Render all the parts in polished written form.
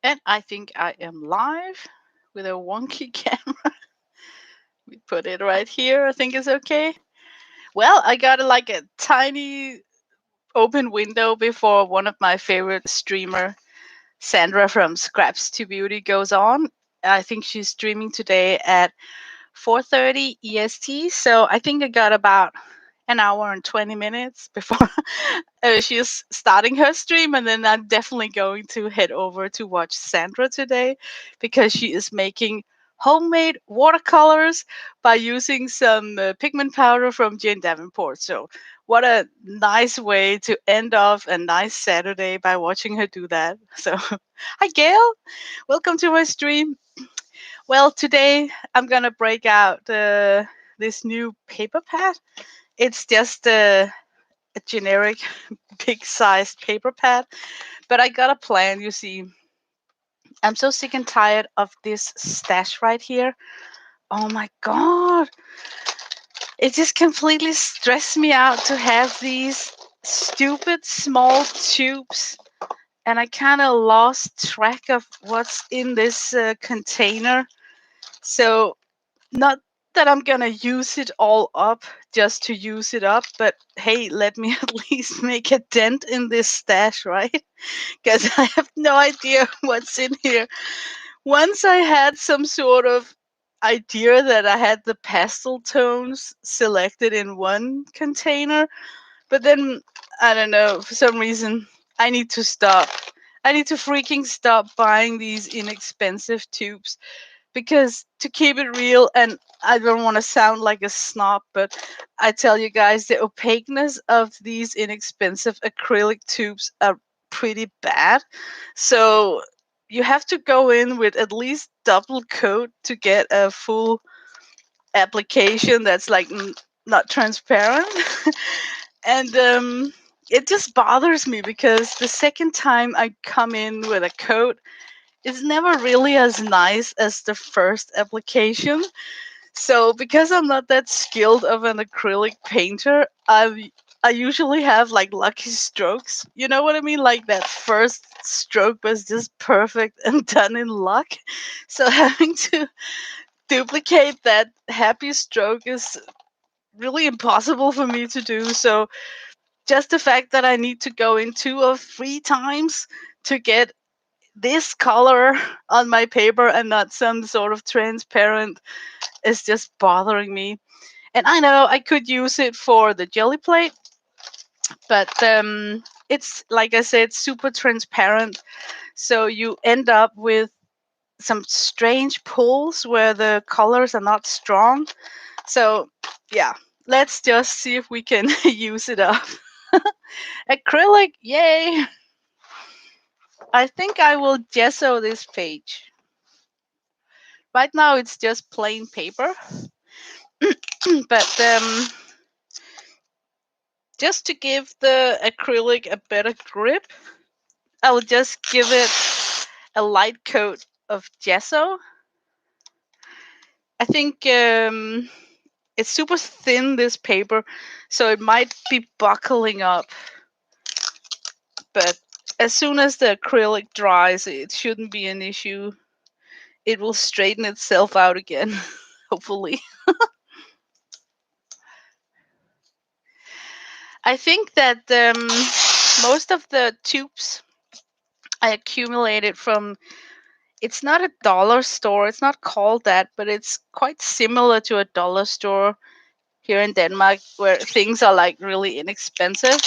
And I think I am live with a wonky camera. We put it right here. I think it's okay. Well, I got like a tiny open window before one of my favorite streamer, Sandra from Scraps to Beauty, goes on. I think she's streaming today at 4:30 EST. So I think I got about an hour and 20 minutes before she's starting her stream, and then I'm definitely going to head over to watch Sandra today because she is making homemade watercolors by using some pigment powder from Jane Davenport. So what a nice way to end off a nice Saturday by watching her do that. So hi Gail, welcome to my stream. Well, today I'm gonna break out this new paper pad. It's just a generic big sized paper pad. But I got a plan, you see. I'm so sick and tired of this stash right here. Oh my god. It just completely stressed me out to have these stupid small tubes. And I kind of lost track of what's in this container. So not that I'm gonna use it all up just to use it up, but hey, let me at least make a dent in this stash, right? Because I have no idea what's in here. Once I had some sort of idea that I had the pastel tones selected in one container, but then I don't know, for some reason, I need to stop. I need to freaking stop buying these inexpensive tubes because to keep it real, and I don't want to sound like a snob, but I tell you guys, the opaqueness of these inexpensive acrylic tubes are pretty bad. So you have to go in with at least double coat to get a full application that's like not transparent. And it just bothers me because the second time I come in with a coat, it's never really as nice as the first application. So because I'm not that skilled of an acrylic painter, I usually have like lucky strokes. You know what I mean? Like that first stroke was just perfect and done in luck. So having to duplicate that happy stroke is really impossible for me to do. So just the fact that I need to go in 2 or 3 times to get this color on my paper and not some sort of transparent is just bothering me. And I know I could use it for the jelly plate, but it's like I said, super transparent. So you end up with some strange pulls where the colors are not strong. So yeah, let's just see if we can use it up. Acrylic, yay! I think I will gesso this page. Right now it's just plain paper, but just to give the acrylic a better grip, I will just give it a light coat of gesso. I think it's super thin, this paper, so it might be buckling up. But as soon as the acrylic dries, it shouldn't be an issue. It will straighten itself out again, hopefully. I think that most of the tubes I accumulated from, it's not a dollar store, it's not called that, but it's quite similar to a dollar store here in Denmark where things are like really inexpensive.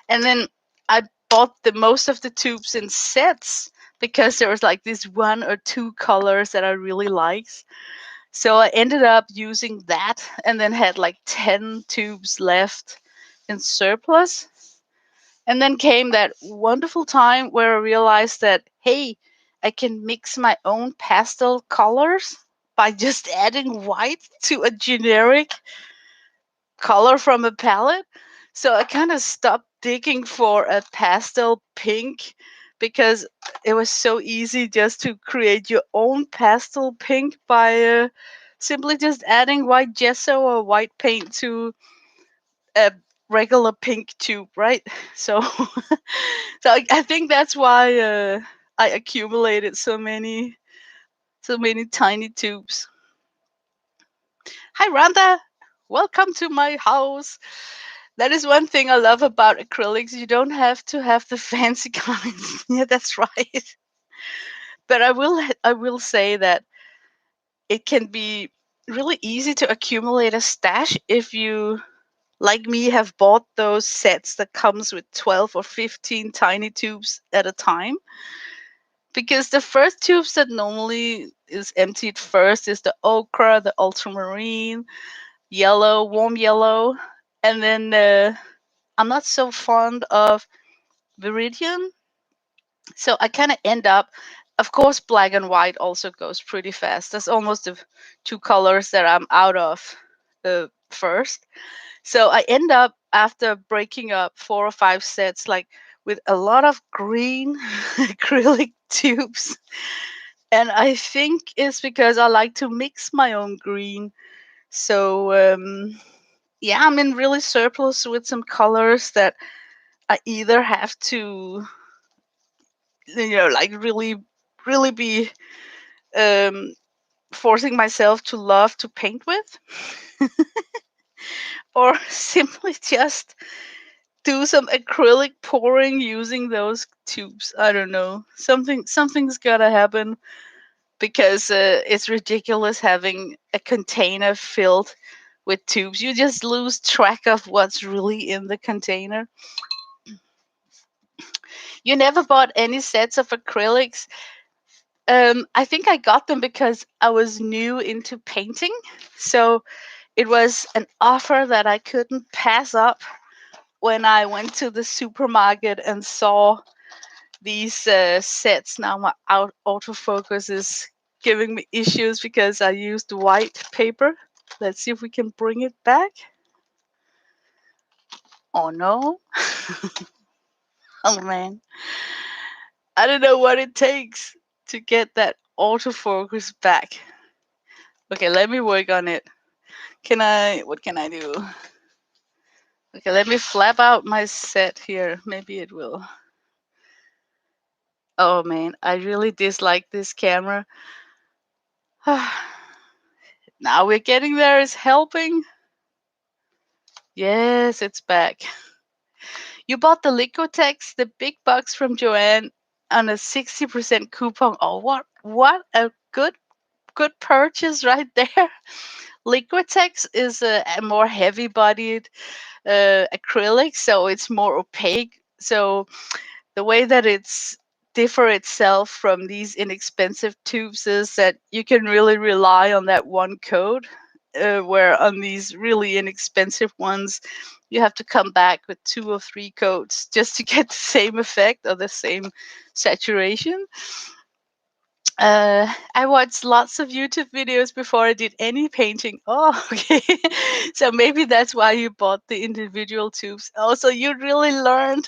And then I bought the most of the tubes in sets because there was like this 1 or 2 colors that I really liked. So I ended up using that and then had like 10 tubes left in surplus. And then came that wonderful time where I realized that, hey, I can mix my own pastel colors by just adding white to a generic color from a palette. So I kind of stopped digging for a pastel pink because it was so easy just to create your own pastel pink by simply just adding white gesso or white paint to a regular pink tube, right? So, so I think that's why I accumulated so many tiny tubes. Hi Rhonda, welcome to my house. That is one thing I love about acrylics. You don't have to have the fancy kinds. Yeah, that's right. But I will say that it can be really easy to accumulate a stash if you, like me, have bought those sets that comes with 12 or 15 tiny tubes at a time. Because the first tubes that normally is emptied first is the ochre, the ultramarine, yellow, warm yellow, and then I'm not so fond of viridian, so I kind of end up. Of course, black and white also goes pretty fast. That's almost the two colors that I'm out of first. So I end up after breaking up 4 or 5 sets, like with a lot of green acrylic tubes. And I think it's because I like to mix my own green. So yeah, I'm in really surplus with some colors that I either have to, like really be um, forcing myself to love to paint with, or simply just do some acrylic pouring using those tubes. I don't know. Something's gotta happen because it's ridiculous having a container filled with tubes. You just lose track of what's really in the container. You never bought any sets of acrylics. I think I got them because I was new into painting. So it was an offer that I couldn't pass up when I went to the supermarket and saw these sets. Now my autofocus is giving me issues because I used white paper. Let's see if we can bring it back. Oh no. Oh man. I don't know what it takes to get that autofocus back. Okay, let me work on it. What can I do? Okay, let me flap out my set here. Maybe it will. Oh man, I really dislike this camera. Now we're getting there. It's helping. Yes, it's back. You bought the Liquitex, the big box from Joanne, on a 60% coupon. Oh, what a good purchase right there. Liquitex is a more heavy-bodied acrylic, so it's more opaque. So the way that it's differ itself from these inexpensive tubes is that you can really rely on that one coat, where on these really inexpensive ones you have to come back with 2 or 3 coats just to get the same effect or the same saturation. I watched lots of YouTube videos before I did any painting. Oh, okay. So maybe that's why you bought the individual tubes. Also, you really learned.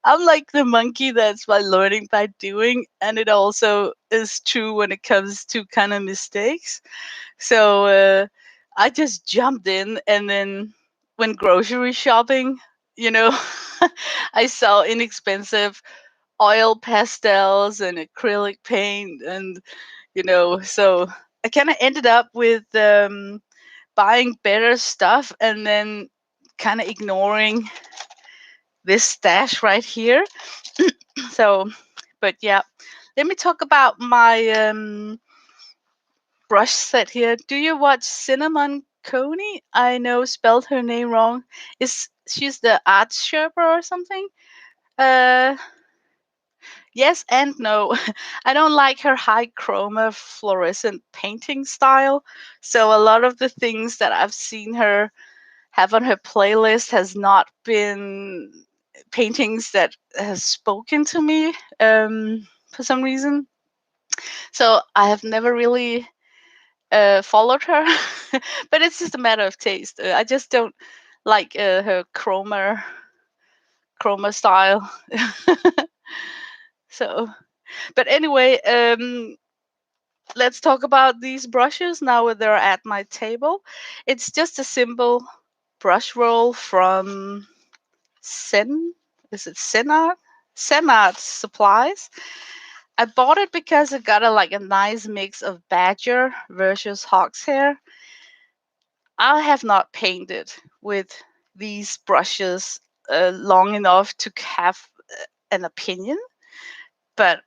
I'm like the monkey that's by learning by doing, and it also is true when it comes to kind of mistakes. So I just jumped in, and then when grocery shopping, you know, I saw inexpensive oil pastels and acrylic paint, and so I kind of ended up with buying better stuff and then kind of ignoring this stash right here. So but yeah, let me talk about my brush set here. Do you watch Cinnamon Coney? I know spelled her name wrong. Is she's the art Sherpa or something? uh Yes and no. I don't like her high chroma fluorescent painting style. So a lot of the things that I've seen her have on her playlist has not been paintings that has spoken to me for some reason. So I have never really followed her. But it's just a matter of taste. I just don't like her chroma style. So, but anyway, let's talk about these brushes now that they're at my table. It's just a simple brush roll from Sen. Is it Senart? Senart Supplies. I bought it because it got a nice mix of badger versus hawk's hair. I have not painted with these brushes long enough to have an opinion, but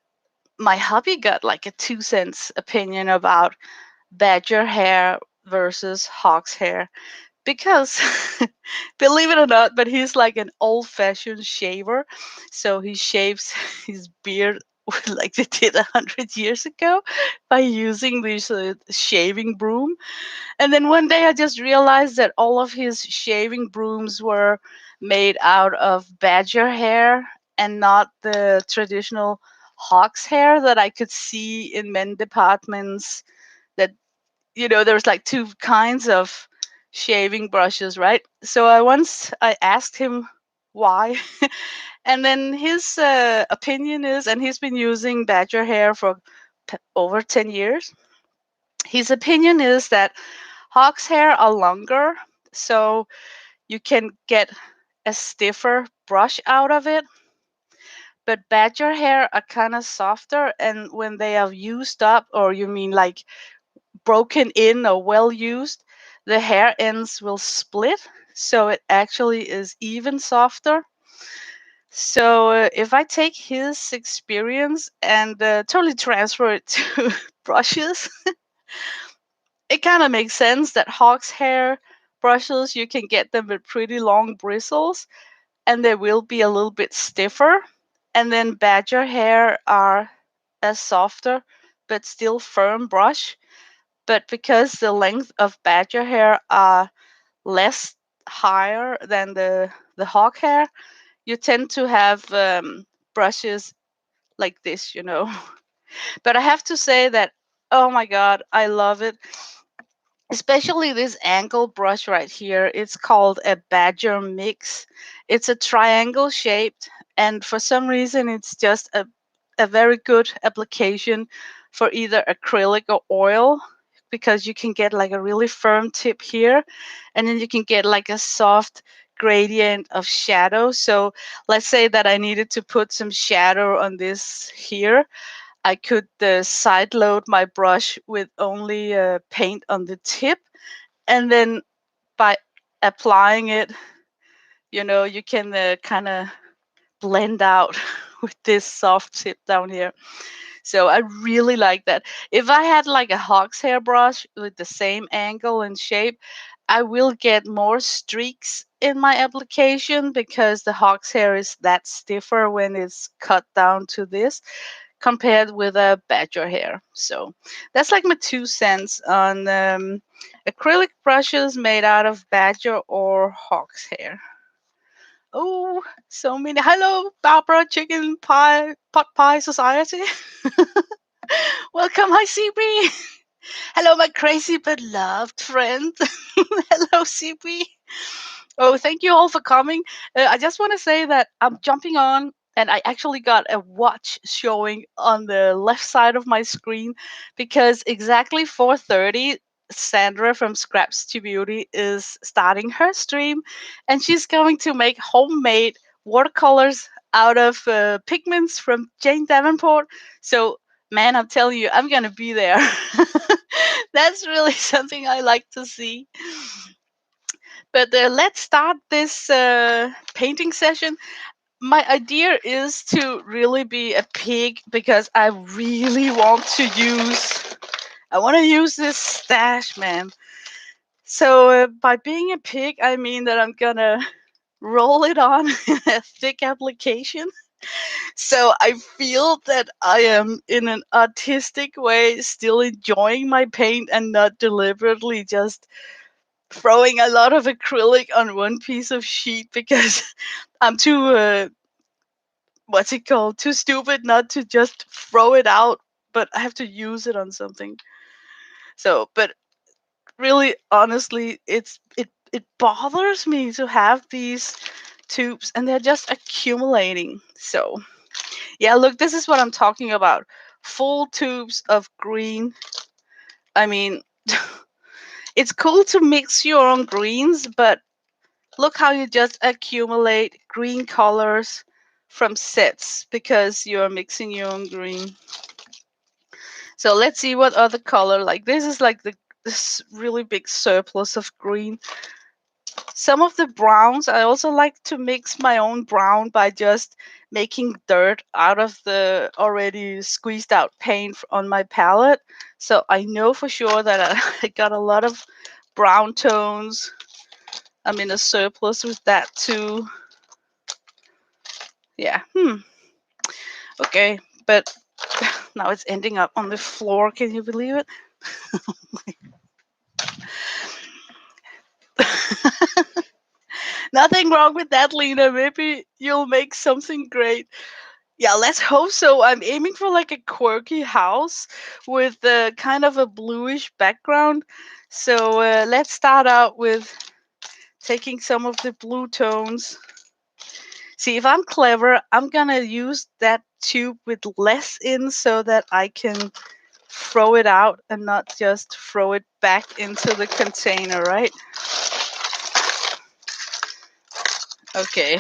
my hubby got like a 2 cents opinion about badger hair versus hawk's hair because believe it or not, but he's like an old fashioned shaver. So he shaves his beard like they did 100 years ago by using this shaving broom. And then one day I just realized that all of his shaving brooms were made out of badger hair and not the traditional hawk's hair that I could see in men departments. That, there's like two kinds of shaving brushes, right? So I asked him why. And then his opinion is, and he's been using badger hair for over 10 years. His opinion is that hawk's hair are longer, so you can get a stiffer brush out of it. But badger hair are kind of softer, and when they are used up, or you mean like broken in or well used, the hair ends will split, so it actually is even softer. So if I take his experience and totally transfer it to brushes, it kind of makes sense that hawk's hair brushes, you can get them with pretty long bristles and they will be a little bit stiffer. And then badger hair are a softer but still firm brush. But because the length of badger hair are less higher than the hawk hair, you tend to have brushes like this. But I have to say that, oh my god, I love it. Especially this angle brush right here. It's called a badger mix. It's a triangle shaped, and for some reason, it's just a very good application for either acrylic or oil because you can get like a really firm tip here, and then you can get like a soft gradient of shadow. So let's say that I needed to put some shadow on this here. I could side load my brush with only paint on the tip, and then by applying it, you can kind of blend out with this soft tip down here. So I really like that. If I had like a hawk's hair brush with the same angle and shape, I will get more streaks in my application because the hawk's hair is that stiffer when it's cut down to this compared with a badger hair. So that's like my 2 cents on acrylic brushes made out of badger or hawk's hair. Oh, so many. Hello, Barbara Chicken Pie Pot Pie Society. Welcome, hi CB. Hello, my crazy but loved friend. Hello, CB. Oh, thank you all for coming. I just want to say that I'm jumping on, and I actually got a watch showing on the left side of my screen because exactly 4:30, Sandra from Scraps to Beauty is starting her stream, and she's going to make homemade watercolors out of pigments from Jane Davenport. So, man, I'm telling you, I'm gonna be there. That's really something I like to see. But let's start this painting session. My idea is to really be a pig because I really want to use. I want to use this stash, man. So by being a pig, I mean that I'm gonna roll it on in a thick application. So I feel that I am in an artistic way still enjoying my paint and not deliberately just throwing a lot of acrylic on one piece of sheet because I'm too what's it called? Too stupid not to just throw it out, but I have to use it on something. So, but really honestly, it bothers me to have these tubes and they're just accumulating. So, yeah, look, this is what I'm talking about. Full tubes of green. I mean, it's cool to mix your own greens, but look how you just accumulate green colors from sets because you're mixing your own green. So let's see what other color. Like this is like this really big surplus of green. Some of the browns, I also like to mix my own brown by just making dirt out of the already squeezed out paint on my palette. So I know for sure that I got a lot of brown tones. I'm in a surplus with that too. Yeah. Okay. But now it's ending up on the floor. Can you believe it? Nothing wrong with that, Lena. Maybe you'll make something great. Yeah, let's hope so. I'm aiming for like a quirky house with kind of a bluish background. So let's start out with taking some of the blue tones. See, if I'm clever, I'm gonna use that tube with less in so that I can throw it out and not just throw it back into the container, right? Okay,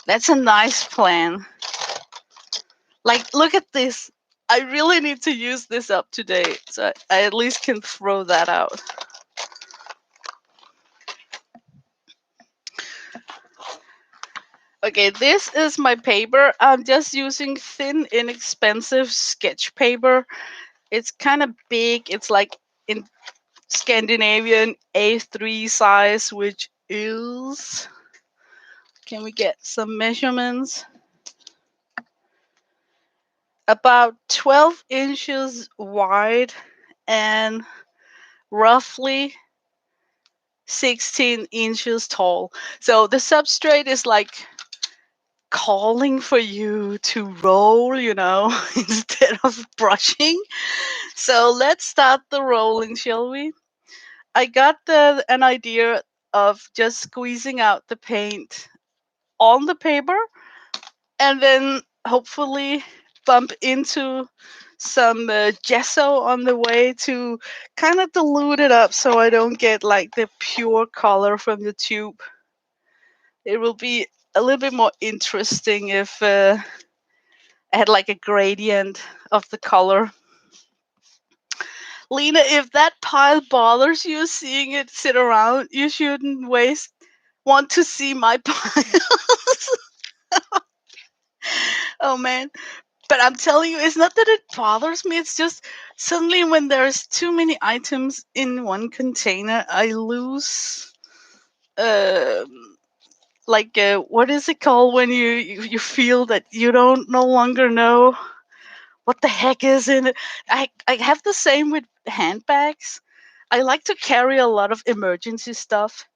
that's a nice plan. Like, look at this. I really need to use this up today, so I at least can throw that out. Okay, this is my paper. I'm just using thin, inexpensive sketch paper. It's kind of big. It's like in Scandinavian A3 size, which is. Can we get some measurements? About 12 inches wide and roughly 16 inches tall. So the substrate is like calling for you to roll, instead of brushing. So let's start the rolling, shall we? I got an idea of just squeezing out the paint on the paper and then hopefully bump into some gesso on the way to kind of dilute it up so I don't get like the pure color from the tube. It will be a little bit more interesting if I had like a gradient of the color. Lena, if that pile bothers you seeing it sit around, you shouldn't want to see my piles. Oh man. But I'm telling you, it's not that it bothers me, it's just suddenly when there's too many items in one container, I lose like what is it called when you feel that you don't no longer know what the heck is in it. I have the same with handbags. I like to carry a lot of emergency stuff.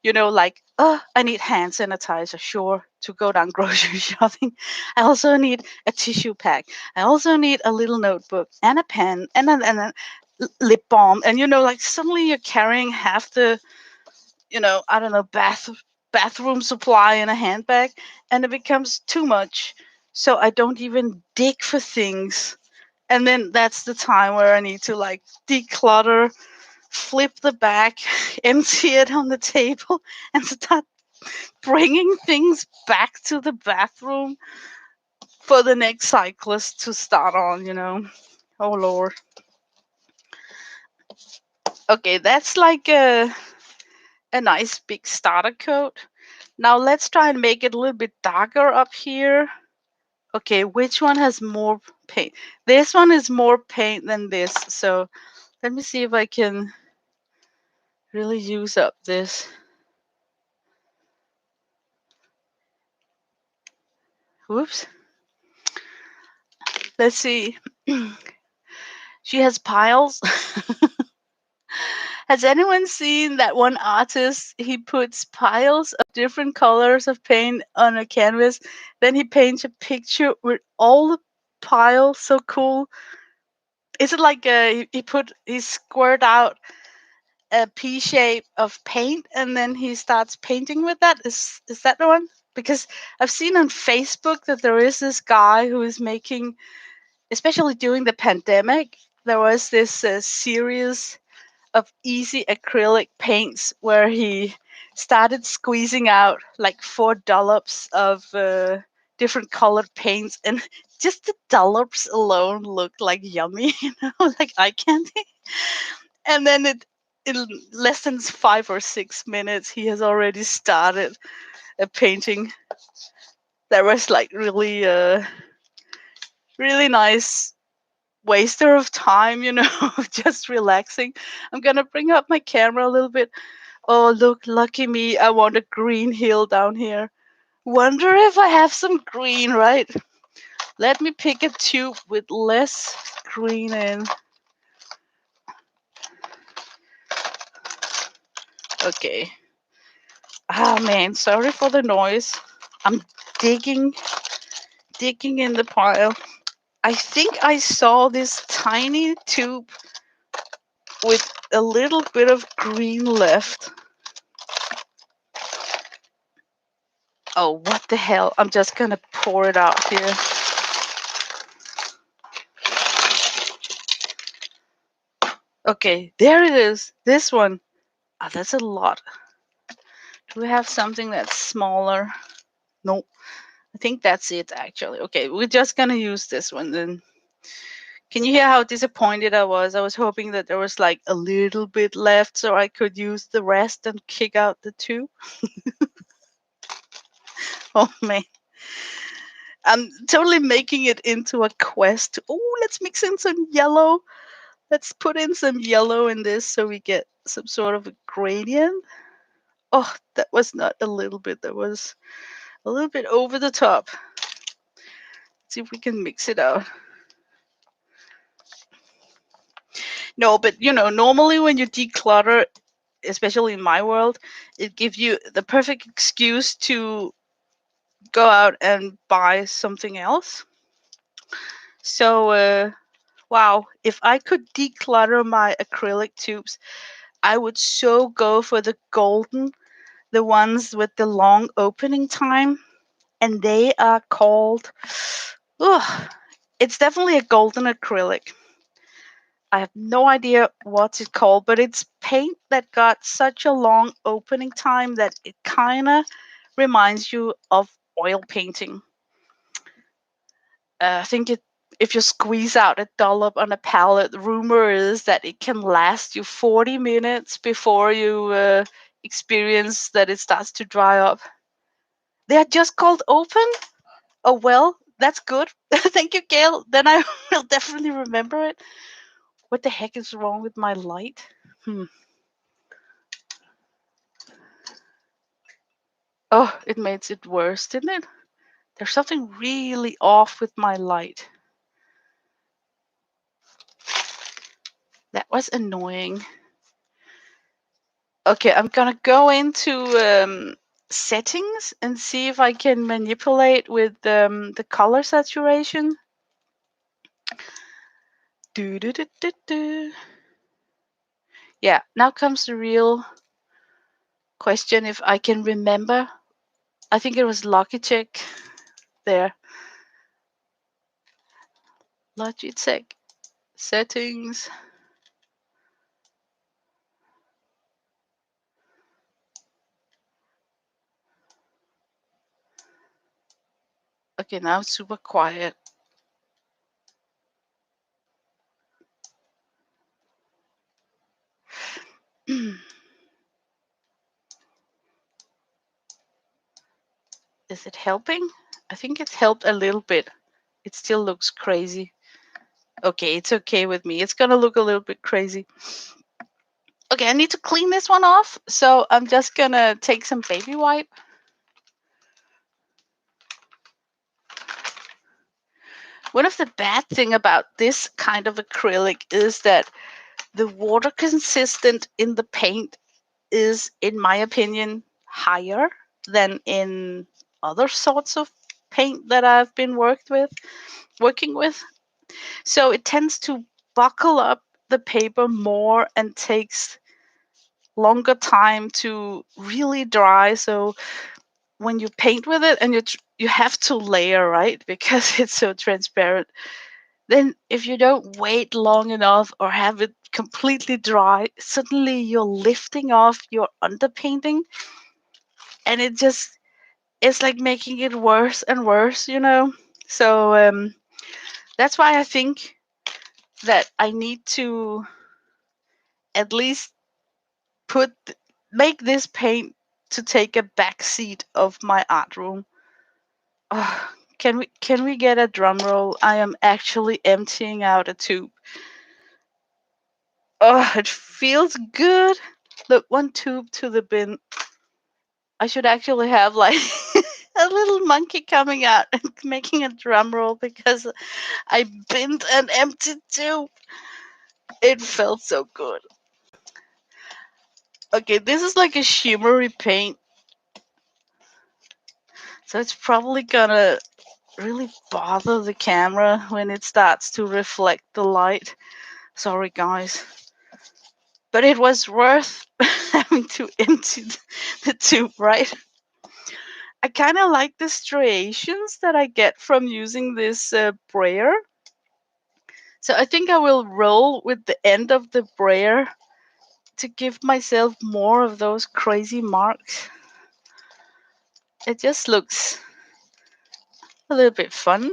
Like, oh, I need hand sanitizer, sure, to go down grocery shopping. I also need a tissue pack. I also need a little notebook and a pen and a lip balm. And like suddenly you're carrying half the, I don't know, bathroom supply in a handbag, and it becomes too much. So I don't even dig for things. And then that's the time where I need to like declutter, flip the back, empty it on the table, and start bringing things back to the bathroom for the next cyclist to start on. Oh, Lord. Okay, that's like a nice big starter coat. Now let's try and make it a little bit darker up here. Okay, which one has more paint? This one is more paint than this. So let me see if I can really use up this. Whoops. Let's see. She has piles. Has anyone seen that one artist? He puts piles of different colors of paint on a canvas. Then he paints a picture with all the piles. So cool. Is it like he squared out a P shape of paint and then he starts painting with that? Is that the one? Because I've seen on Facebook that there is this guy who is making, especially during the pandemic, there was this series of easy acrylic paints where he started squeezing out like 4 dollops of different colored paints, and just the dollops alone looked like yummy, like eye candy. And then in less than 5 or 6 minutes, he has already started a painting that was like really nice waster of time, just relaxing. I'm gonna bring up my camera a little bit. Oh, look, lucky me. I want a green hill down here. Wonder if I have some green, right? Let me pick a tube with less green in. Okay. Ah, man, sorry for the noise. I'm digging, digging in the pile. I think I saw this tiny tube with a little bit of green left. Oh, what the hell? I'm just gonna pour it out here. Okay, there it is. This one. Ah, that's a lot. Do we have something that's smaller? Nope. I think that's it actually. Okay, we're just gonna use this one then. Can you hear how disappointed I was? I was hoping that there was like a little bit left so I could use the rest and kick out the two. Oh man. I'm totally making it into a quest. Oh, let's mix in some yellow. Let's put in some yellow in this so we get some sort of a gradient. Oh, that was not a little bit. That was a little bit over the top. Let's see if we can mix it out. No, but normally when you declutter, especially in my world, it gives you the perfect excuse to go out and buy something else. So, wow, if I could declutter my acrylic tubes, I would so go for the golden, the ones with the long opening time, and they are called. Ugh, it's definitely a golden acrylic. I have no idea what's it called, but it's paint that got such a long opening time that it kind of reminds you of oil painting. I think if you squeeze out a dollop on a palette, the rumor is that it can last you 40 minutes before you experience that it starts to dry up. They are just called open? Oh, well, that's good. Thank you, Gail. Then I will definitely remember it. What the heck is wrong with my light? Oh, it makes it worse, didn't it? There's something really off with my light. That was annoying. Okay, I'm gonna go into settings and see if I can manipulate with the color saturation. Do, do, do, do, do. Yeah, now comes the real question if I can remember. I think it was Logitech there. Logitech settings. Okay, now it's super quiet. Is it helping? I think it's helped a little bit. It still looks crazy. Okay, it's okay with me. It's gonna look a little bit crazy. Okay, I need to clean this one off. So I'm just gonna take some baby wipe. One of the bad thing about this kind of acrylic is that the water consistent in the paint is, in my opinion, higher than in other sorts of paint that I've been working with. So it tends to buckle up the paper more and takes longer time to really dry. So when you paint with it and you have to layer, right, because it's so transparent, then if you don't wait long enough or have it completely dry, suddenly you're lifting off your underpainting, and it's like making it worse and worse, you know. So that's why I think that I need to at least put make this paint to take a back seat of my art room. Can we get a drum roll? I am actually emptying out a tube. Oh, it feels good. Look, one tube to the bin. I should actually have like a little monkey coming out and making a drum roll because I binned an empty tube. It felt so good. Okay, this is like a shimmery paint, so it's probably gonna really bother the camera when it starts to reflect the light. Sorry, guys. But it was worth having to empty the tube, right? I kind of like the striations that I get from using this brayer. So I think I will roll with the end of the brayer to give myself more of those crazy marks. It just looks a little bit fun.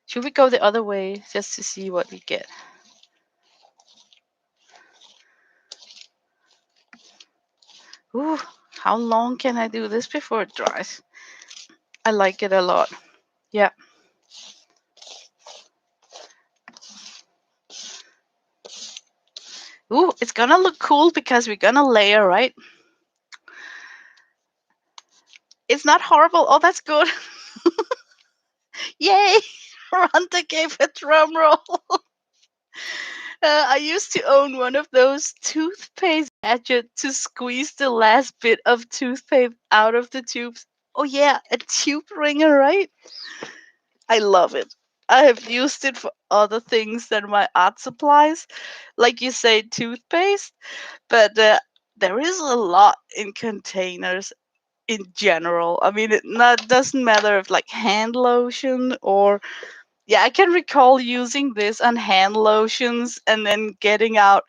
Should we go the other way just to see what we get? Ooh, how long can I do this before it dries? I like it a lot. Yeah. Ooh, it's gonna look cool because we're gonna layer, right? It's not horrible. Oh, that's good. Yay! Rhonda gave a drum roll. I used to own one of those toothpaste gadgets to squeeze the last bit of toothpaste out of the tubes. Oh yeah, a tube ringer, right? I love it. I have used it for other things than my art supplies, like you say, toothpaste. But there is a lot in containers in general. I mean, doesn't matter if like hand lotion or yeah, I can recall using this on hand lotions and then getting out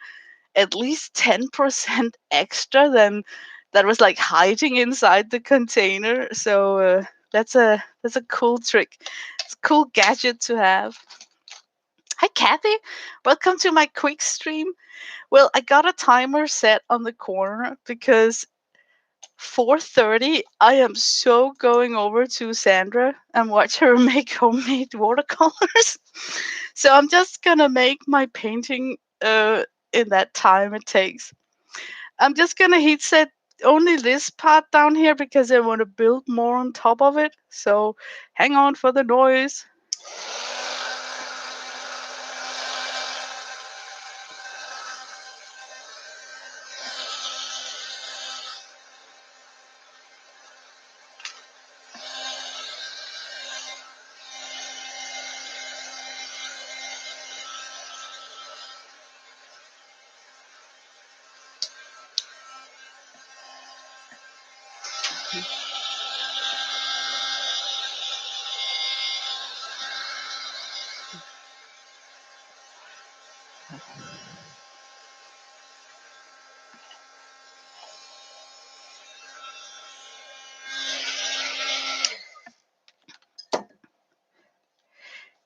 at least 10% extra than that was like hiding inside the container. So that's a cool trick. It's a cool gadget to have. Hi Kathy, welcome to my quick stream. Well, I got a timer set on the corner because 4:30 I am so going over to Sandra and watch her make homemade watercolors. So I'm just gonna make my painting in that time it takes. I'm just gonna heat set only this part down here because I want to build more on top of it. So hang on for the noise.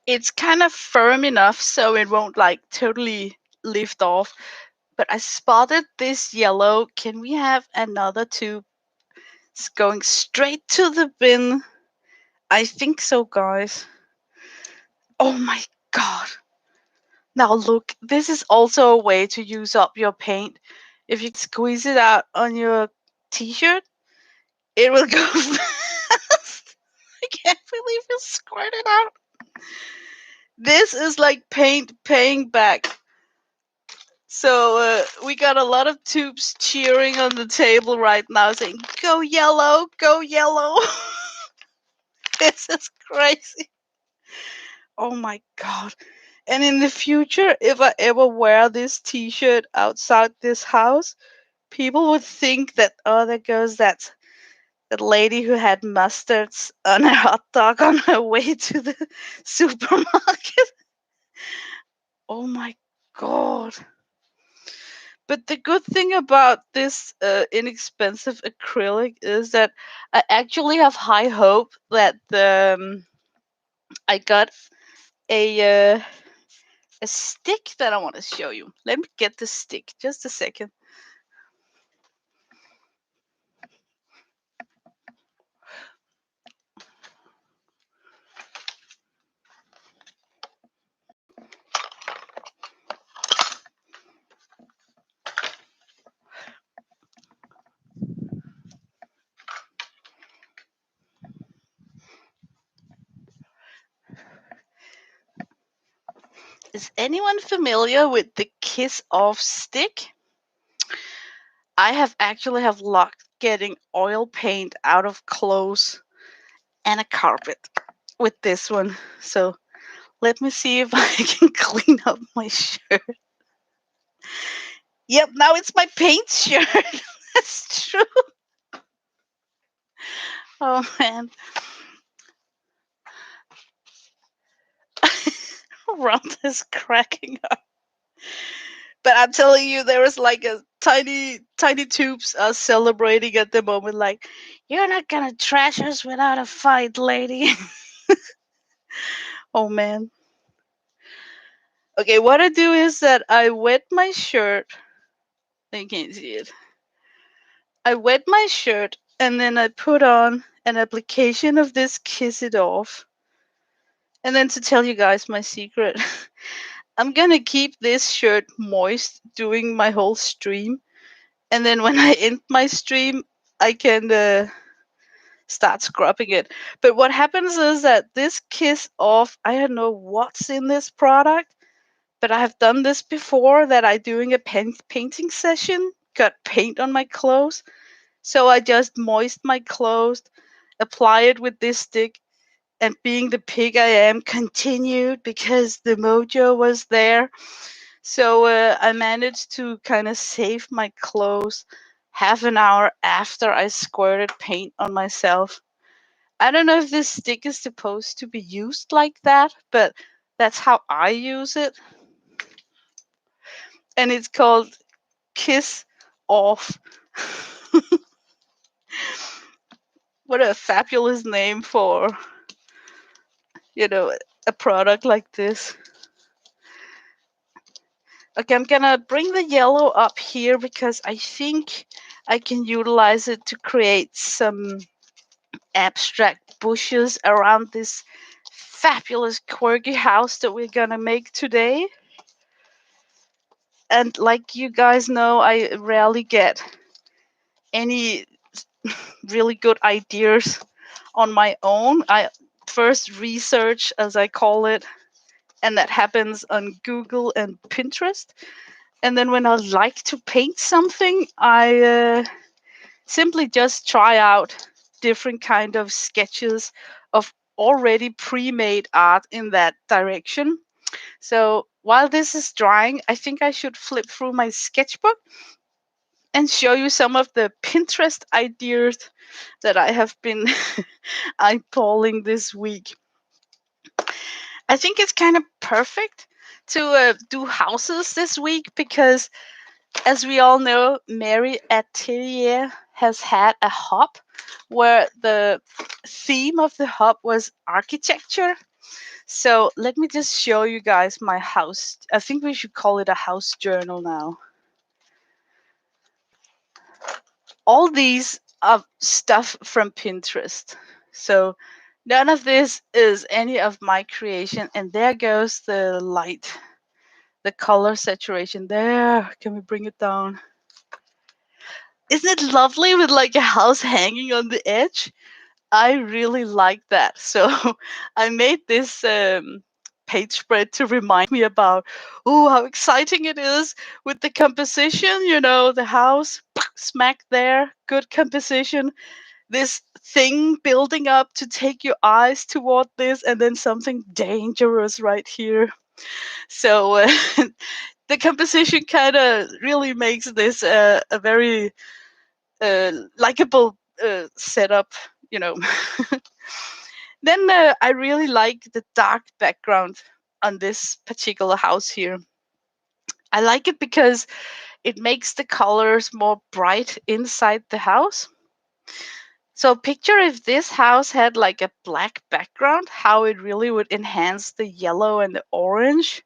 It's kind of firm enough so it won't like totally lift off. But I spotted this yellow. Can we have another tube? It's going straight to the bin. I think so, guys. Oh my god. Now look, this is also a way to use up your paint. If you squeeze it out on your t-shirt, it will go fast. I can't believe you squirted out. This is like paint paying back. So we got a lot of tubes cheering on the table right now saying, go yellow, go yellow. This is crazy. Oh my god. And in the future, if I ever wear this t-shirt outside this house, people would think that, oh, there goes that lady who had mustards on her hot dog on her way to the supermarket. Oh my god. But the good thing about this inexpensive acrylic is that I actually have high hope that I got a uh, a stick that I want to show you. Let me get the stick. Just a second. Is anyone familiar with the Kiss Off stick? I have actually have luck getting oil paint out of clothes and a carpet with this one. So let me see if I can clean up my shirt. Yep, now it's my paint shirt. That's true. Oh man. Ron is cracking up. But I'm telling you, there is like a tiny tubes are celebrating at the moment. Like, you're not gonna trash us without a fight, lady. Oh man. Okay, what I do is that I wet my shirt. You can't see it. I wet my shirt and then I put on an application of this Kiss It Off. And then to tell you guys my secret, I'm gonna keep this shirt moist during my whole stream. And then when I end my stream, I can start scrubbing it. But what happens is that this Kiss Off, I don't know what's in this product, but I have done this before that I doing a painting session, got paint on my clothes. So I just moist my clothes, apply it with this stick, and being the pig I am, continued because the mojo was there. So I managed to kind of save my clothes half an hour after I squirted paint on myself. I don't know if this stick is supposed to be used like that, but that's how I use it. And it's called Kiss Off. What a fabulous name for, you know, a product like this. Okay, I'm gonna bring the yellow up here because I think I can utilize it to create some abstract bushes around this fabulous quirky house that we're gonna make today. And like you guys know, I rarely get any really good ideas on my own. I first research, as I call it, and that happens on Google and Pinterest. And then when I like to paint something, I simply just try out different kind of sketches of already pre-made art in that direction. So while this is drying, I think I should flip through my sketchbook and show you some of the Pinterest ideas that I have been eyeballing this week. I think it's kind of perfect to do houses this week because, as we all know, Mary Atelier has had a hub where the theme of the hub was architecture. So let me just show you guys my house. I think we should call it a house journal now. All these are stuff from Pinterest. So none of this is any of my creation. And there goes the light, the color saturation. There, can we bring it down? Isn't it lovely with like a house hanging on the edge? I really like that. So I made this page spread to remind me about, oh, how exciting it is with the composition, the house smack there, good composition, this thing building up to take your eyes toward this, and then something dangerous right here. So the composition kind of really makes this a very likable setup, you know. Then I really like the dark background on this particular house here. I like it because it makes the colors more bright inside the house. So picture if this house had like a black background, how it really would enhance the yellow and the orange.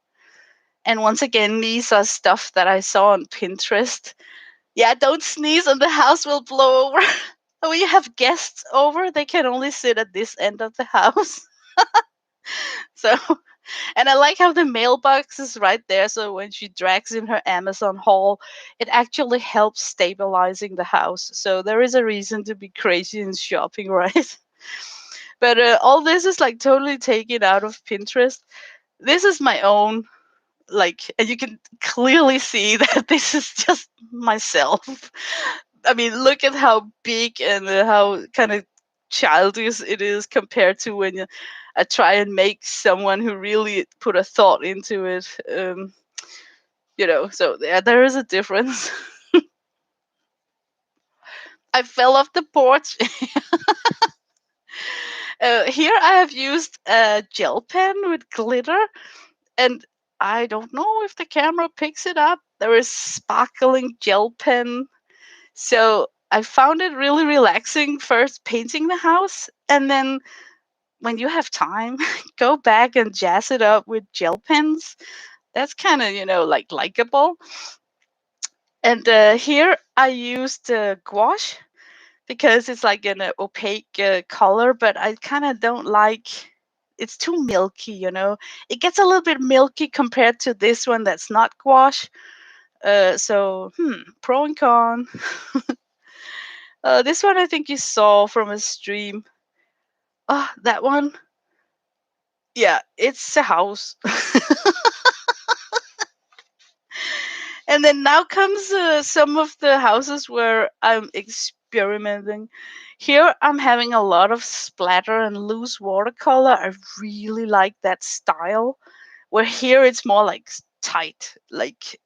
And once again, these are stuff that I saw on Pinterest. Yeah, don't sneeze and the house will blow over. When you have guests over, they can only sit at this end of the house. So, and I like how the mailbox is right there. So when she drags in her Amazon haul, it actually helps stabilizing the house. So there is a reason to be crazy in shopping, right? But all this is like totally taken out of Pinterest. This is my own, like, and you can clearly see that this is just myself. I mean, look at how big and how kind of childish it is compared to when I try and make someone who really put a thought into it. So yeah, there is a difference. I fell off the porch. Here I have used a gel pen with glitter, and I don't know if the camera picks it up. There is sparkling gel pen. So I found it really relaxing first painting the house, and then when you have time, go back and jazz it up with gel pens. That's kind of, like likable. And here I used gouache because it's like an opaque color, but I kind of don't like it's too milky. It gets a little bit milky compared to this one that's not gouache. Pro and con. This one I think you saw from a stream. Oh, that one. Yeah, it's a house. And then now comes some of the houses where I'm experimenting. Here I'm having a lot of splatter and loose watercolor. I really like that style. Where here it's more like tight, like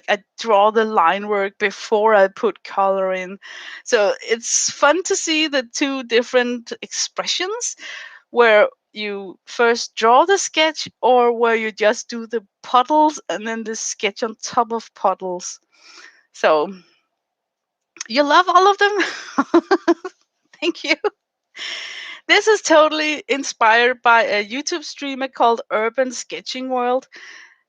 I draw the line work before I put color in. So it's fun to see the two different expressions where you first draw the sketch or where you just do the puddles and then the sketch on top of puddles. So you love all of them? Thank you. This is totally inspired by a YouTube streamer called Urban Sketching World.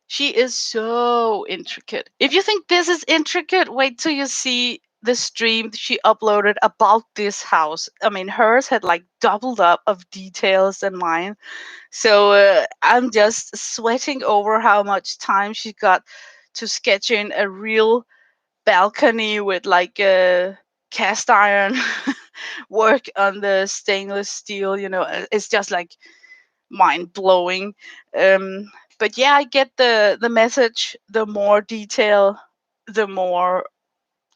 She is so intricate. If you think this is intricate, wait till you see the stream she uploaded about this house. I mean, hers had like doubled up of details than mine. So I'm just sweating over how much time she got to sketch in a real balcony with like a cast iron work on the stainless steel. It's just like mind blowing. But yeah, I get the message. The more detail, the more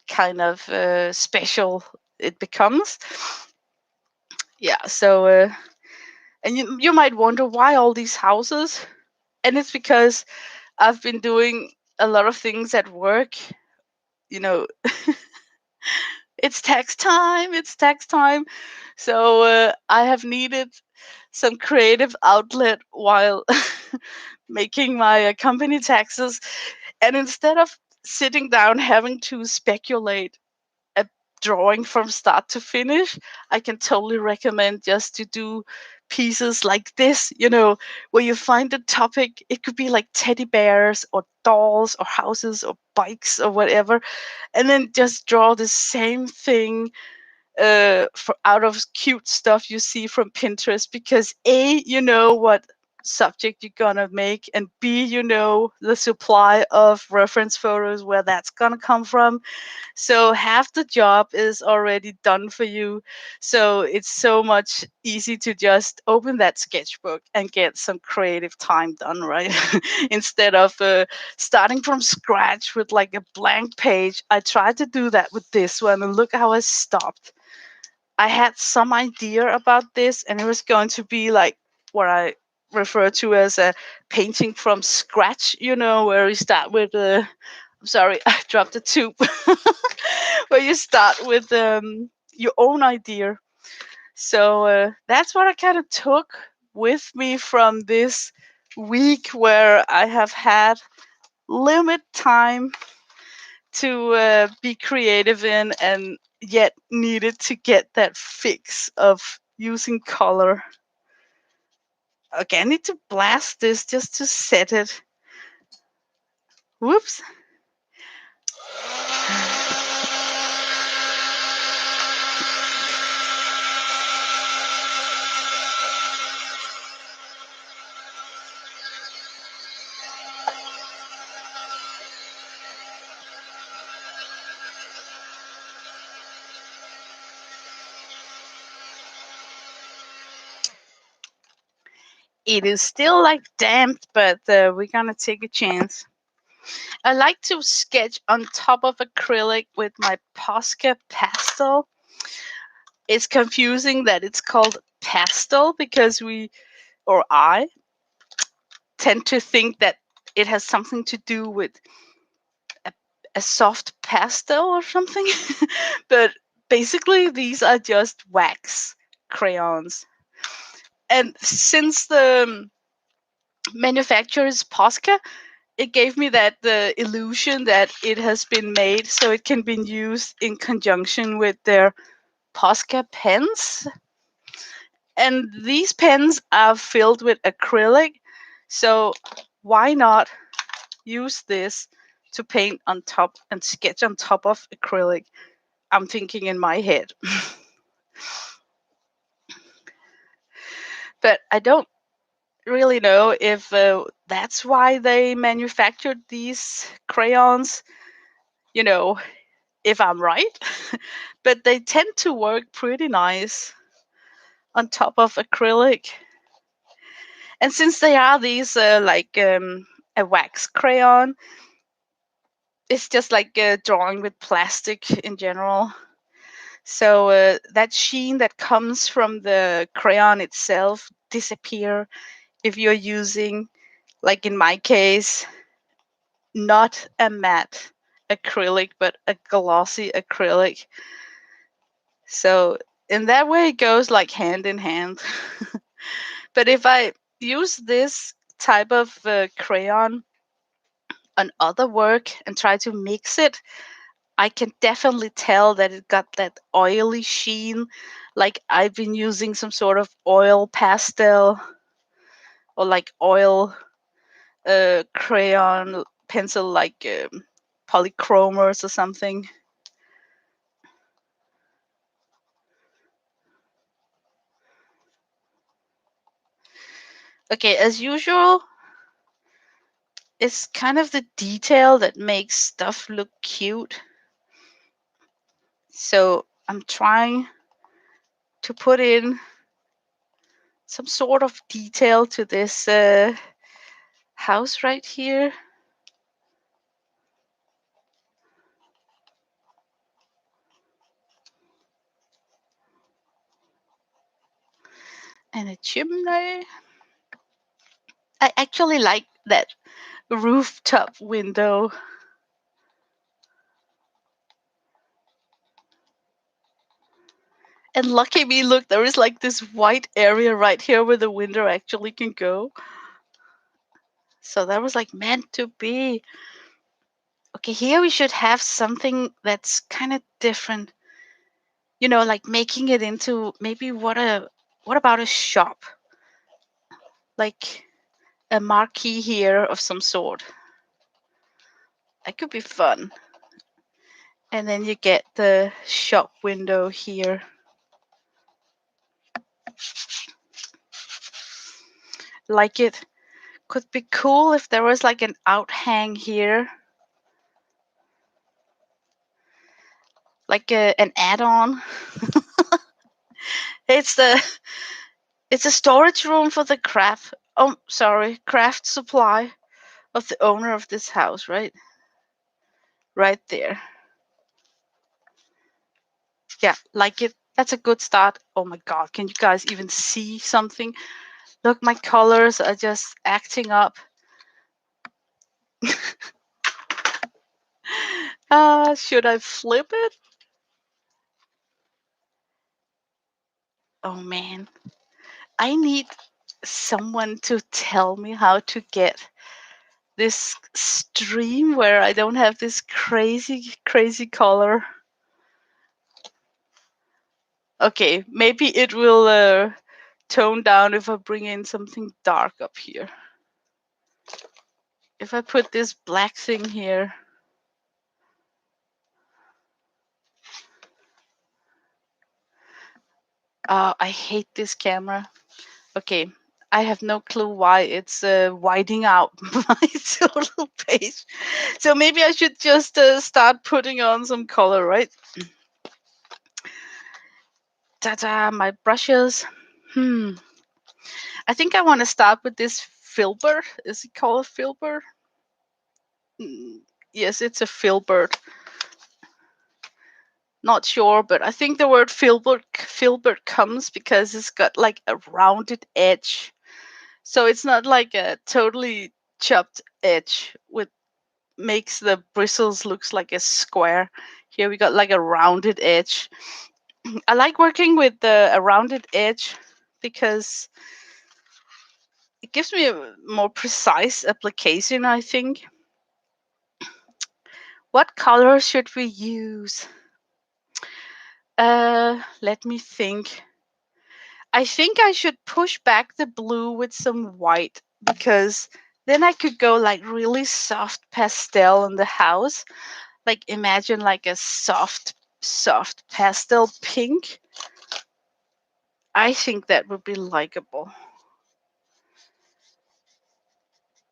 kind of special it becomes. Yeah. So and you might wonder why all these houses, and it's because I've been doing a lot of things at work. You know, it's tax time. It's tax time. So I have needed some creative outlet while making my company taxes. And instead of sitting down having to speculate a drawing from start to finish, I can totally recommend just to do pieces like this, where you find a topic. It could be like teddy bears or dolls or houses or bikes or whatever, and then just draw the same thing out of cute stuff you see from Pinterest, because A, you know what subject you're gonna make, and B, you know the supply of reference photos where that's gonna come from. So half the job is already done for you. So it's so much easy to just open that sketchbook and get some creative time done, right? Instead of starting from scratch with like a blank page. I tried to do that with this one, and look how I stopped. I had some idea about this, and it was going to be like what I refer to as a painting from scratch, where you start with I'm sorry, I dropped a tube. Where you start with your own idea. So that's what I kind of took with me from this week where I have had limit time to be creative in, and yet needed to get that fix of using color. Okay, I need to blast this just to set it. Whoops. It is still like damped, but we're gonna take a chance. I like to sketch on top of acrylic with my Posca pastel. It's confusing that it's called pastel because I tend to think that it has something to do with a, a soft pastel or something. But basically, these are just wax crayons. And since the manufacturer is Posca, it gave me that the illusion that it has been made so it can be used in conjunction with their Posca pens. And these pens are filled with acrylic, so why not use this to paint on top and sketch on top of acrylic? I'm thinking in my head. But I don't really know if that's why they manufactured these crayons, you know, if I'm right. But they tend to work pretty nice on top of acrylic. And since they are these a wax crayon, it's just like drawing with plastic in general. So that sheen that comes from the crayon itself disappear if you're using, like in my case, not a matte acrylic but a glossy acrylic. So in that way, it goes like hand in hand. But if I use this type of crayon on other work and try to mix it, I can definitely tell that it got that oily sheen, like I've been using some sort of oil pastel or like oil crayon pencil, like polychromers or something. Okay, as usual, it's kind of the detail that makes stuff look cute. So I'm trying to put in some sort of detail to this house right here. And a chimney. I actually like that rooftop window. And lucky me, look, there is like this white area right here where the window actually can go. So that was like meant to be. Okay, here we should have something that's kind of different. Like making it into maybe what about a shop? Like a marquee here of some sort. That could be fun. And then you get the shop window here. Like it could be cool if there was like an outhang here. Like an add-on. It's the it's a storage room for the craft supply of the owner of this house, right? Right there. Yeah, like it. That's a good start. Oh my god, can you guys even see something? Look, my colors are just acting up. Should I flip it? Oh man. I need someone to tell me how to get this stream where I don't have this crazy, crazy color. Okay, maybe it will tone down if I bring in something dark up here. If I put this black thing here. Oh, I hate this camera. Okay, I have no clue why it's whiting out my total page. So maybe I should just start putting on some color, right? Ta-da, my brushes. I think I want to start with this filbert. Is it called a filbert? Yes, it's a filbert. Not sure, but I think the word filbert comes because it's got like a rounded edge. So it's not like a totally chopped edge with makes the bristles looks like a square. Here we got like a rounded edge. I like working with a rounded edge because it gives me a more precise application, I think. What color should we use? Let me think. I think I should push back the blue with some white because then I could go like really soft pastel in the house. Like imagine like a soft pastel pink. I think that would be likable.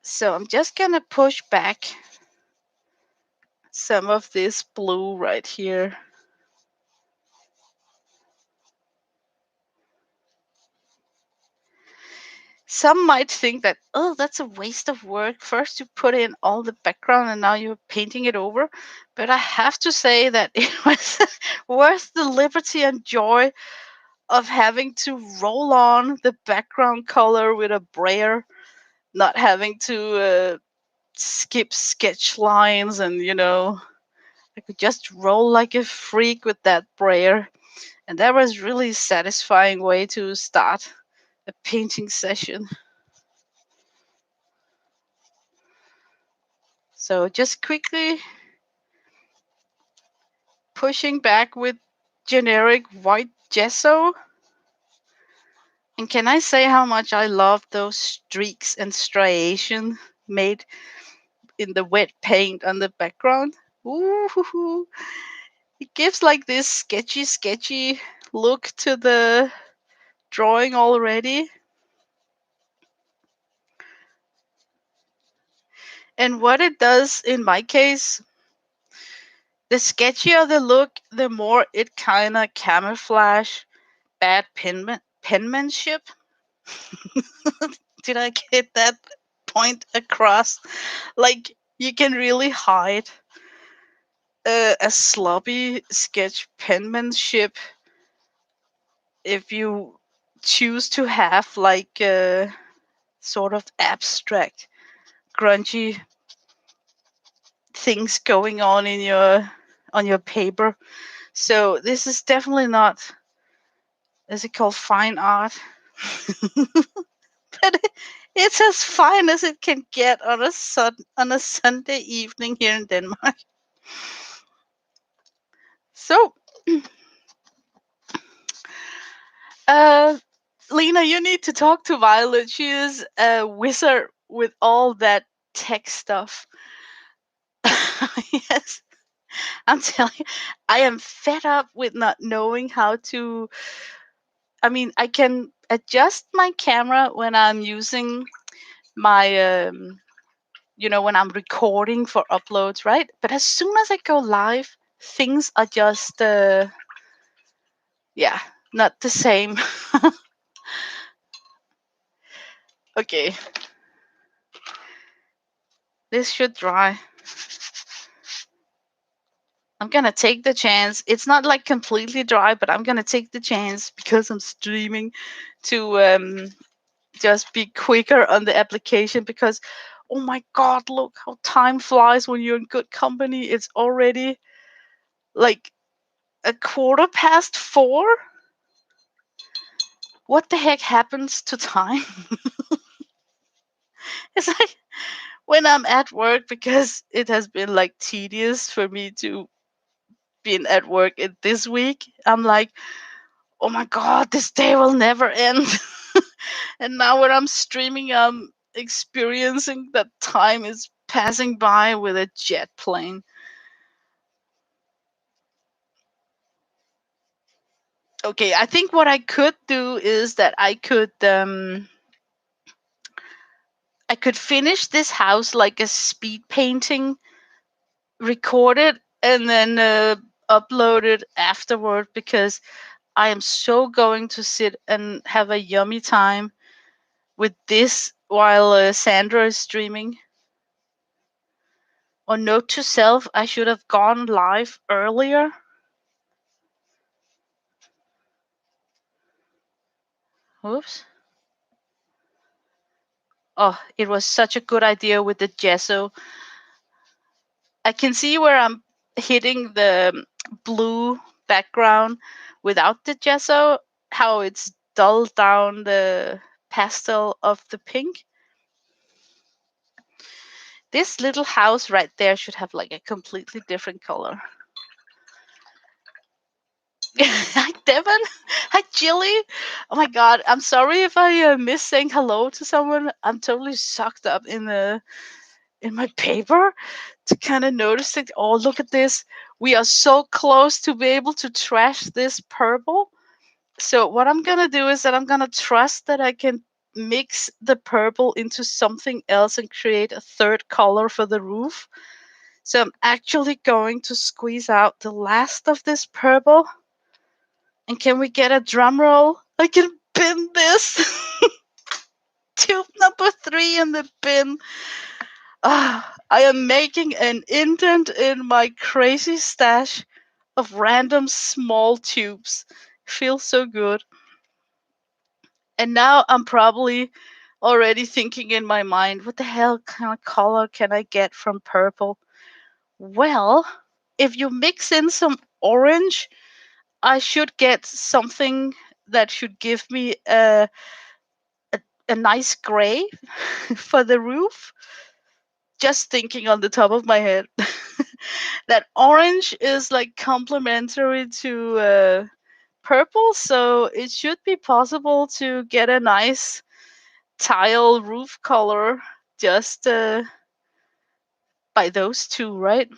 So I'm just gonna push back some of this blue right here. Some might think that, oh, that's a waste of work. First, you put in all the background and now you're painting it over. But I have to say that it was worth the liberty and joy of having to roll on the background color with a brayer, not having to skip sketch lines and, I could just roll like a freak with that brayer. And that was really satisfying way to start a painting session. So just quickly pushing back with generic white gesso. And can I say how much I love those streaks and striation made in the wet paint on the background? Ooh, it gives like this sketchy look to the drawing already. And what it does in my case, the sketchier the look, the more it kind of camouflage bad penmanship. Did I get that point across? Like, you can really hide a sloppy sketch penmanship if you choose to have like a sort of abstract, grungy things going on your paper. So this is definitely not, is it called fine art? But it's as fine as it can get on a Sunday evening here in Denmark. So, uh, Lena, you need to talk to Violet. She is a wizard with all that tech stuff. Yes, I'm telling you, I am fed up with not knowing how to. I mean, I can adjust my camera when I'm using my when I'm recording for uploads, right? But as soon as I go live, things are just, yeah, not the same. Okay, this should dry. I'm gonna take the chance. It's not like completely dry, but I'm gonna take the chance because I'm streaming to just be quicker on the application because, oh my god, look how time flies when you're in good company. It's already like 4:15. What the heck happens to time? It's like, when I'm at work, because it has been like tedious for me to be at work this week. I'm like, oh my god, this day will never end. And now when I'm streaming, I'm experiencing that time is passing by with a jet plane. Okay, I think what I could do is that I could finish this house like a speed painting, record it, and then upload it afterward, because I am so going to sit and have a yummy time with this while Sandra is streaming. Or note to self, I should have gone live earlier. Oops. Oh, it was such a good idea with the gesso. I can see where I'm hitting the blue background without the gesso, how it's dulled down the pastel of the pink. This little house right there should have like a completely different color. Hi, Devin. Hi, Jilly. Oh my God, I'm sorry if I miss saying hello to someone. I'm totally sucked up in my paper to kind of notice it. Oh, look at this. We are so close to be able to trash this purple. So what I'm gonna do is that I'm gonna trust that I can mix the purple into something else and create a third color for the roof. So I'm actually going to squeeze out the last of this purple. And can we get a drum roll? I can bin this. Tube number 3 in the bin. I am making an indent in my crazy stash of random small tubes. Feels so good. And now I'm probably already thinking in my mind, what the hell kind of color can I get from purple? Well, if you mix in some orange, I should get something that should give me a, a nice gray for the roof. Just thinking on the top of my head. That orange is like complementary to purple, so it should be possible to get a nice tile roof color just by those two, right?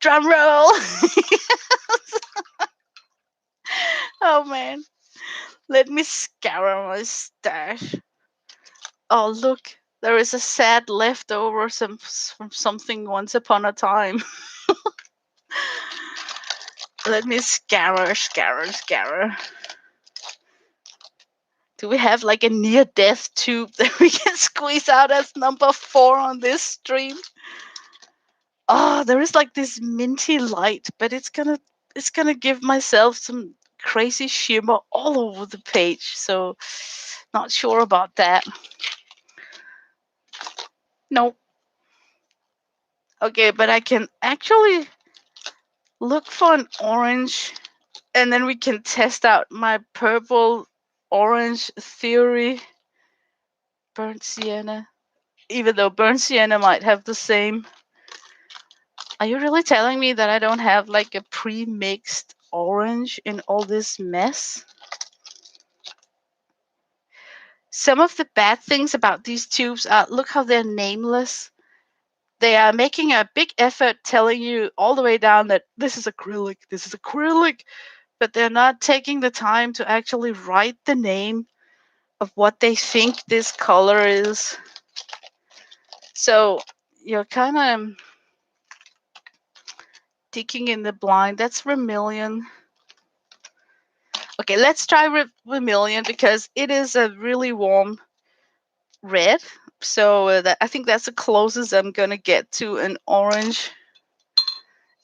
Drum roll! Oh man, let me scour my stash. Oh look, there is a sad leftover from something once upon a time. Let me scour. Do we have like a near death tube that we can squeeze out as number 4 on this stream? Oh, there is like this minty light, but it's gonna give myself some crazy shimmer all over the page. So not sure about that. No. Okay, but I can actually look for an orange, and then we can test out my purple orange theory. Burnt sienna. Even though burnt sienna might have the same. Are you really telling me that I don't have like a pre-mixed orange in all this mess? Some of the bad things about these tubes are, look how they're nameless. They are making a big effort telling you all the way down that this is acrylic, but they're not taking the time to actually write the name of what they think this color is. So you're kind of digging in the blind. That's vermilion. Okay, let's try vermilion because it is a really warm red. So I think that's the closest I'm gonna get to an orange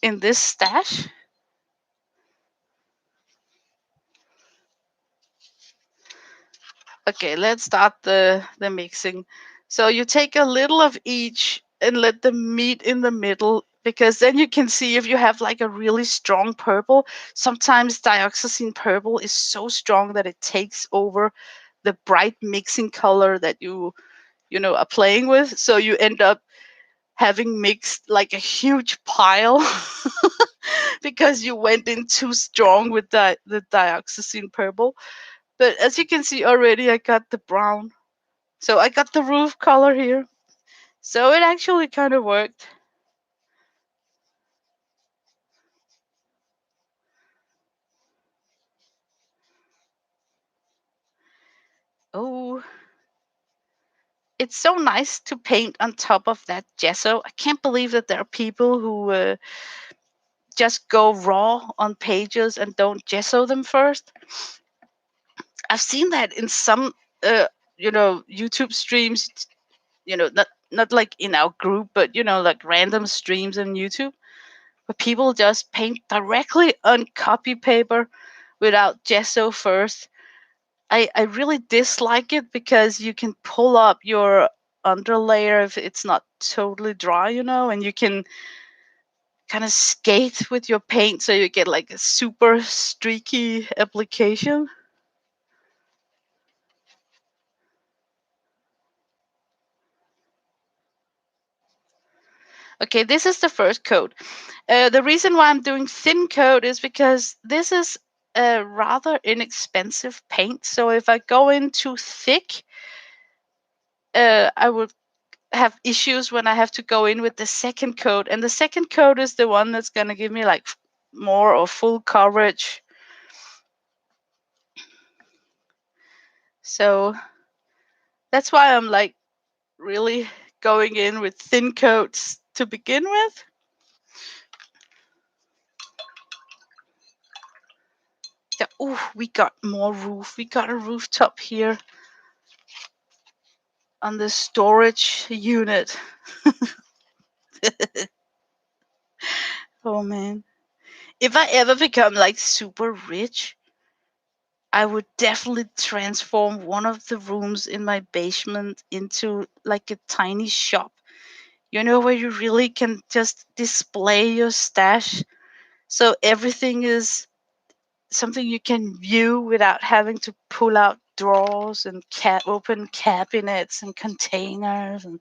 in this stash. Okay, let's start the mixing. So you take a little of each and let them meet in the middle, because then you can see if you have like a really strong purple. Sometimes dioxazine purple is so strong that it takes over the bright mixing color that you are playing with. So you end up having mixed like a huge pile because you went in too strong with the dioxazine purple. But as you can see already, I got the brown. So I got the roof color here. So it actually kind of worked. Oh, it's so nice to paint on top of that gesso. I can't believe that there are people who just go raw on pages and don't gesso them first. I've seen that in some, uh, YouTube streams. Not like in our group, but like random streams on YouTube where people just paint directly on copy paper without gesso first. I really dislike it because you can pull up your underlayer if it's not totally dry, and you can kind of skate with your paint so you get like a super streaky application. Okay, this is the first coat. The reason why I'm doing thin coat is because this is a rather inexpensive paint. So if I go in too thick, I will have issues when I have to go in with the second coat. And the second coat is the one that's going to give me like more or full coverage. So that's why I'm like really going in with thin coats to begin with. Yeah, oh, we got more roof. We got a rooftop here on the storage unit. Oh man. If I ever become like super rich, I would definitely transform one of the rooms in my basement into like a tiny shop. Where you really can just display your stash. So everything is something you can view without having to pull out drawers and open cabinets and containers. And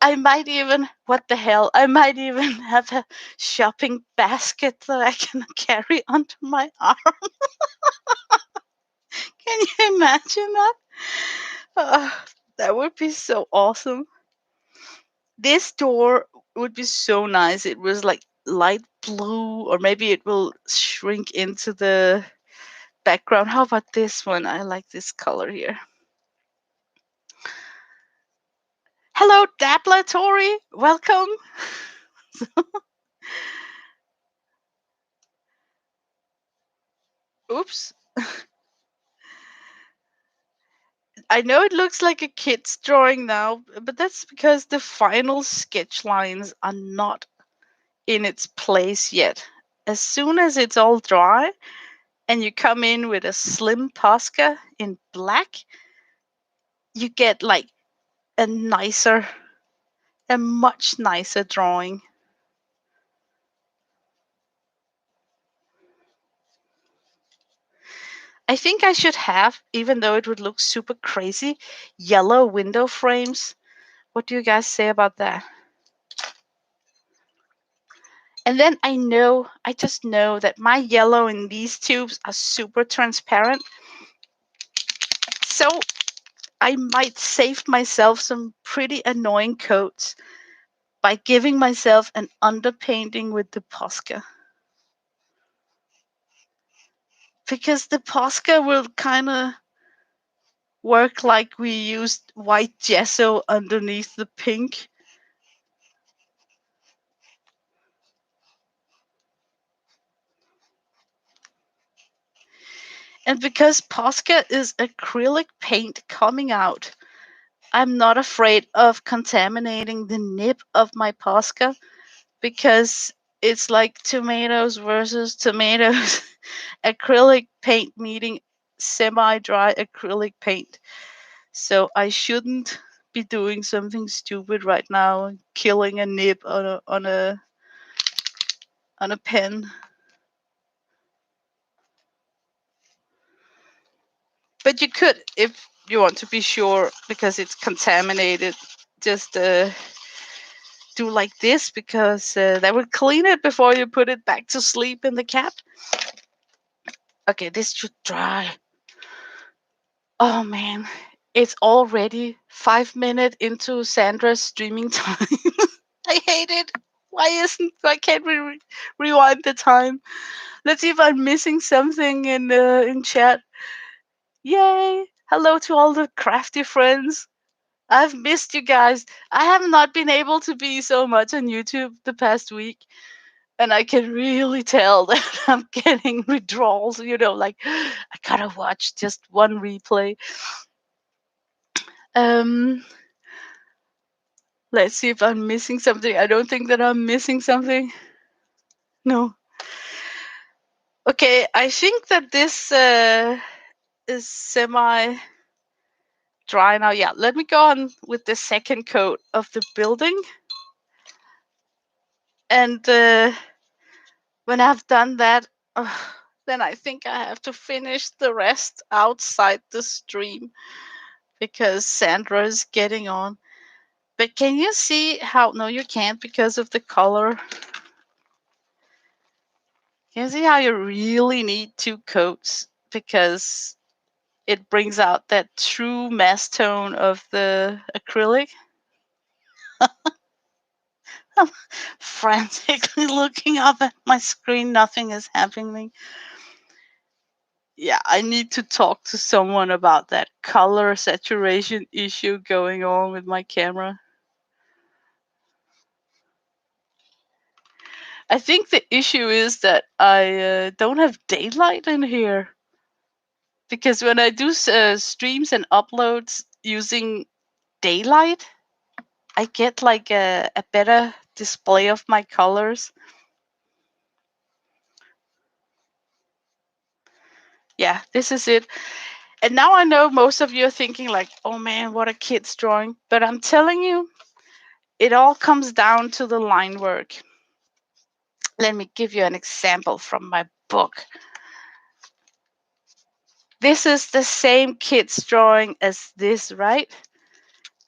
I might even, what the hell, I might even have a shopping basket that I can carry onto my arm. Can you imagine that? That would be so awesome. This door would be so nice. It was like light blue, or maybe it will shrink into the background. How about this one? I like this color here. Hello, Dablatory. Welcome. Oops. I know it looks like a kid's drawing now, but that's because the final sketch lines are not in its place yet. As soon as it's all dry and you come in with a slim Posca in black, you get like a nicer, a much nicer drawing. I think I should have, even though it would look super crazy, yellow window frames. What do you guys say about that? And then I just know that my yellow in these tubes are super transparent. So I might save myself some pretty annoying coats by giving myself an underpainting with the Posca. Because the Posca will kind of work like we used white gesso underneath the pink. And because Posca is acrylic paint coming out, I'm not afraid of contaminating the nib of my Posca because it's like tomatoes versus tomatoes. Acrylic paint meeting semi dry acrylic paint. So I shouldn't be doing something stupid right now, killing a nib on a pen. But you could, if you want to be sure, because it's contaminated, just do like this, because that will clean it before you put it back to sleep in the cat. Okay, this should dry. Oh man, it's already 5 minutes into Sandra's streaming time. I hate it. Why can't we rewind the time? Let's see if I'm missing something in chat. Yay! Hello to all the crafty friends. I've missed you guys. I have not been able to be so much on YouTube the past week, and I can really tell that I'm getting withdrawals. Like I gotta watch just one replay. Um, let's see if I'm missing something. I don't think that I'm missing something. No. Okay, I think that this is semi dry now. Yeah, let me go on with the second coat of the building. And when I've done that, then I think I have to finish the rest outside the stream because Sandra is getting on. But can you see how? No, you can't because of the color. Can you see how you really need two coats? Because it brings out that true mass tone of the acrylic. I'm frantically looking up at my screen. Nothing is happening. Yeah, I need to talk to someone about that color saturation issue going on with my camera. I think the issue is that I don't have daylight in here. Because when I do streams and uploads using daylight, I get like a better display of my colors. Yeah, this is it. And now I know most of you are thinking like, oh man, what a kid's drawing. But I'm telling you, it all comes down to the line work. Let me give you an example from my book. This is the same kid's drawing as this, right?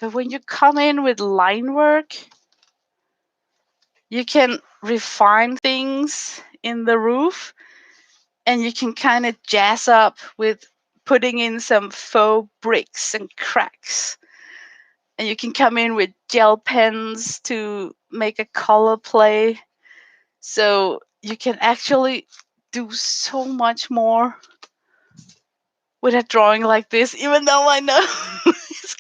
But when you come in with line work, you can refine things in the roof, and you can kind of jazz up with putting in some faux bricks and cracks. And you can come in with gel pens to make a color play. So you can actually do so much more with a drawing like this, even though I know it's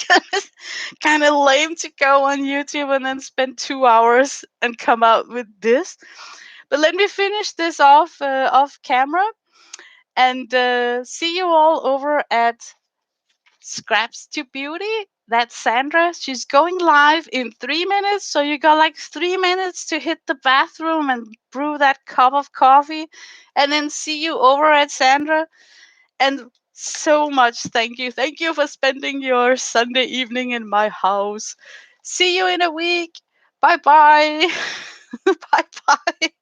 kind of lame to go on YouTube and then spend 2 hours and come out with this. But let me finish this off camera, and see you all over at Scraps to Beauty. That's Sandra. She's going live in 3 minutes. So you got like 3 minutes to hit the bathroom and brew that cup of coffee. And then see you over at Sandra. And so much thank you. Thank you for spending your Sunday evening in my house. See you in a week. Bye bye. Bye bye.